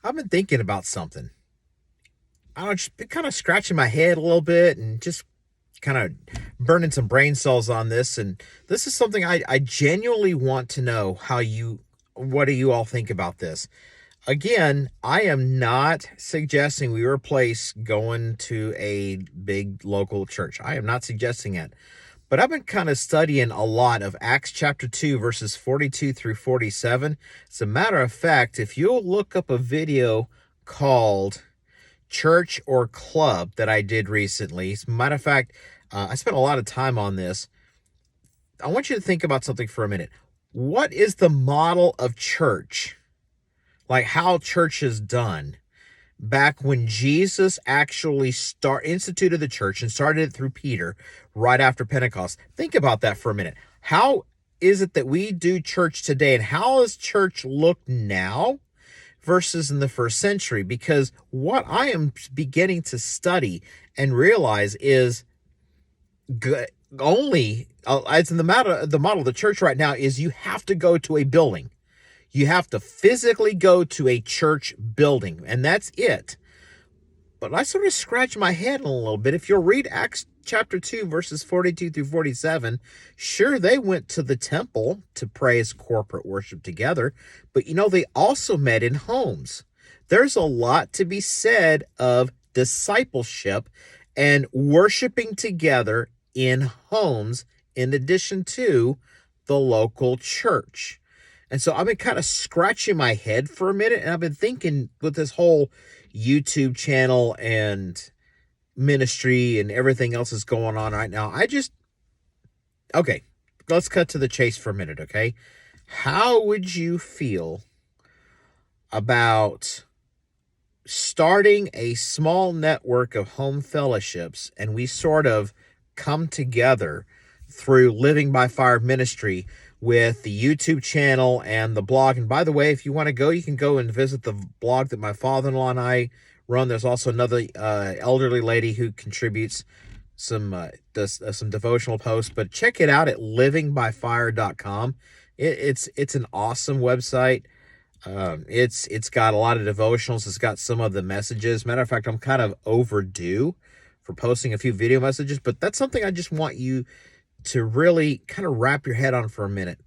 I've been thinking about something. I don't just been kind of scratching my head a little bit and just kind of burning some brain cells on this. And this is something I genuinely want to know what do you all think about this? Again, I am not suggesting we replace going to a big local church. I am not suggesting it. But I've been kind of studying a lot of Acts chapter 2, verses 42 through 47. As a matter of fact, if you'll look up a video called Church or Club that I did recently, as a matter of fact, I spent a lot of time on this. I want you to think about something for a minute. What is the model of church? Like how church is done back when Jesus actually instituted the church and started it through Peter right after Pentecost. Think about that for a minute. How is it that we do church today, and how does church look now versus in the first century? Because what I am beginning to study and realize is only as in the model of the church right now is you have to go to a building. You have to physically go to a church building, and that's it. But I sort of scratch my head a little bit. If you'll read Acts chapter 2, verses 42 through 47, sure, they went to the temple to praise corporate worship together, but they also met in homes. There's a lot to be said of discipleship and worshiping together in homes in addition to the local church. And so I've been kind of scratching my head for a minute, and I've been thinking with this whole YouTube channel and ministry and everything else that's going on right now. Okay, let's cut to the chase for a minute, okay? How would you feel about starting a small network of home fellowships, and we sort of come together through Living by Fire ministry with the YouTube channel and the blog? And by the way, if you want to go, you can go and visit the blog that my father-in-law and I run. There's also another elderly lady who contributes does some devotional posts, but check it out at livingbyfire.com. It's an awesome website. It's got a lot of devotionals. It's got some of the messages. Matter of fact, I'm kind of overdue for posting a few video messages, but that's something I just want you to really kind of wrap your head on for a minute.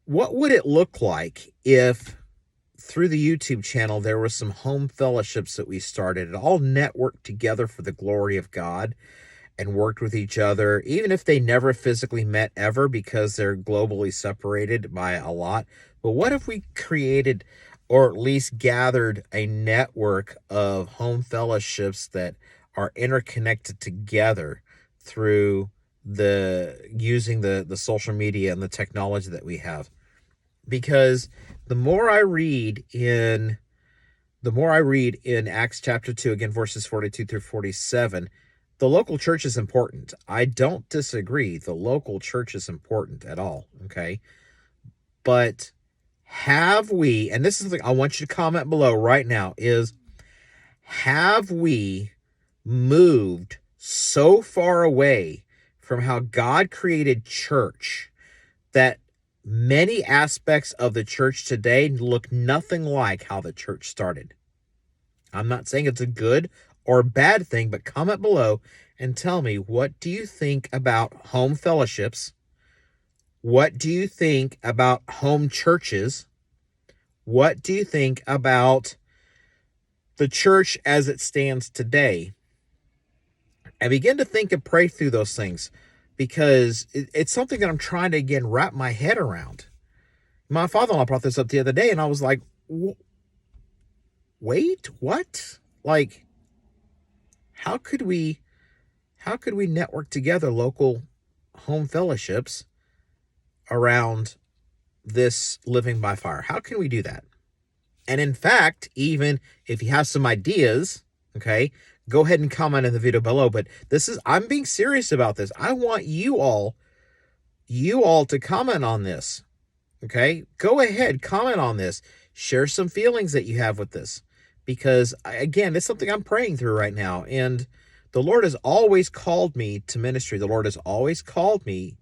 What would it look like if through the YouTube channel there were some home fellowships that we started? It all networked together for the glory of God and worked with each other, even if they never physically met ever because they're globally separated by a lot. But what if we created, or at least gathered, a network of home fellowships that are interconnected together through using the social media and the technology that we have? Because the more I read in Acts chapter 2, again, verses 42 through 47, the local church is important. I don't disagree. The local church is important at all, okay? But have we, and this is something I want you to comment below right now, is have we moved so far away from how God created church that many aspects of the church today look nothing like how the church started? I'm not saying it's a good or bad thing, but comment below and tell me, what do you think about home fellowships? What do you think about home churches? What do you think about the church as it stands today? And begin to think and pray through those things, because it's something that I'm trying to, again, wrap my head around. My father-in-law brought this up the other day, and I was like, wait, what? Like, how could we network together local home fellowships around this Living by Fire? How can we do that? And in fact, even if you have some ideas, okay, go ahead and comment in the video below. But I'm being serious about this. I want you all to comment on this. Okay, go ahead, comment on this. Share some feelings that you have with this, because again, it's something I'm praying through right now. And the Lord has always called me to ministry. The Lord has always called me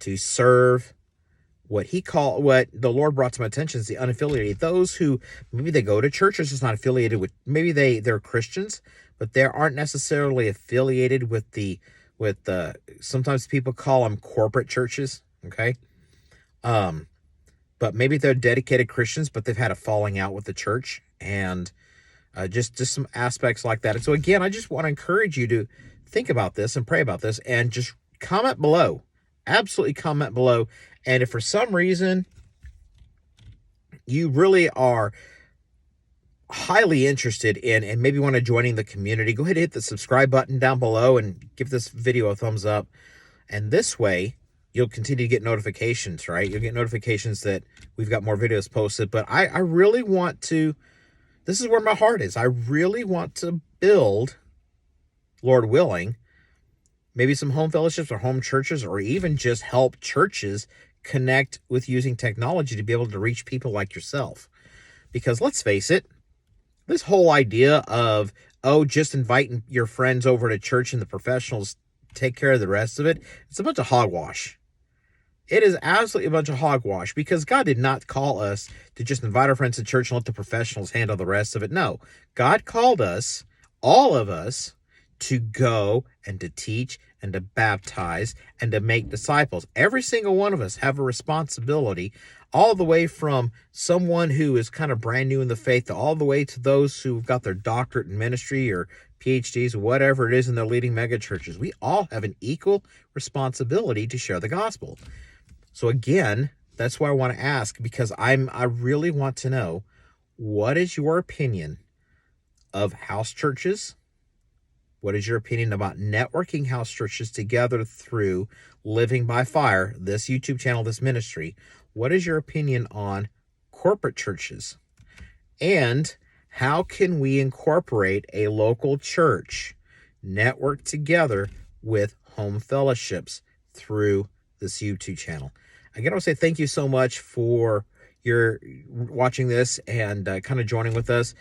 to serve what the Lord brought to my attention is the unaffiliated. Those who maybe they go to churches that's not affiliated with, maybe they're Christians, but they aren't necessarily affiliated with sometimes people call them corporate churches. Okay. But maybe they're dedicated Christians, but they've had a falling out with the church, and just some aspects like that. And so again, I just want to encourage you to think about this and pray about this, and just comment below. Absolutely comment below. And if for some reason you really are highly interested in and maybe want to join the community, go ahead and hit the subscribe button down below and give this video a thumbs up. And this way, you'll continue to get notifications, right? You'll get notifications that we've got more videos posted. But I really want to, this is where my heart is. I really want to build, Lord willing, maybe some home fellowships or home churches, or even just help churches connect with using technology to be able to reach people like yourself. Because let's face it, this whole idea of, just inviting your friends over to church and the professionals take care of the rest of it, it's a bunch of hogwash. It is absolutely a bunch of hogwash, because God did not call us to just invite our friends to church and let the professionals handle the rest of it. No, God called us, all of us, to go and to teach and to baptize and to make disciples. Every single one of us have a responsibility, all the way from someone who is kind of brand new in the faith to all the way to those who've got their doctorate in ministry or PhDs, whatever it is, and they're leading mega churches. We all have an equal responsibility to share the gospel. So again, that's why I want to ask, because I really want to know, what is your opinion of house churches? What is your opinion about networking house churches together through Living by Fire, this YouTube channel, this ministry? What is your opinion on corporate churches? And how can we incorporate a local church network together with home fellowships through this YouTube channel? Again, I want to say thank you so much for your watching this and kind of joining with us.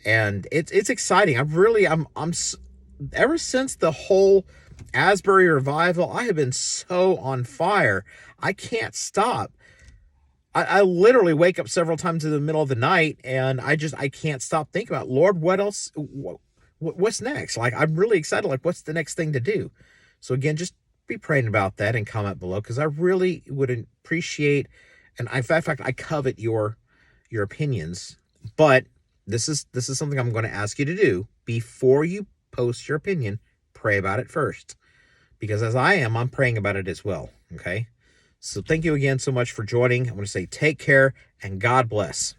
And it's exciting. I'm ever since the whole Asbury Revival, I have been so on fire. I can't stop. I literally wake up several times in the middle of the night, and I can't stop thinking about, Lord, what else? What's next? Like, I'm really excited. Like, what's the next thing to do? So again, just be praying about that and comment below, because I really would appreciate, and in fact, I covet your opinions. But this is something I'm going to ask you to do before you post your opinion. Pray about it first, because as I'm praying about it as well. Okay. So thank you again so much for joining. I want to say take care and God bless.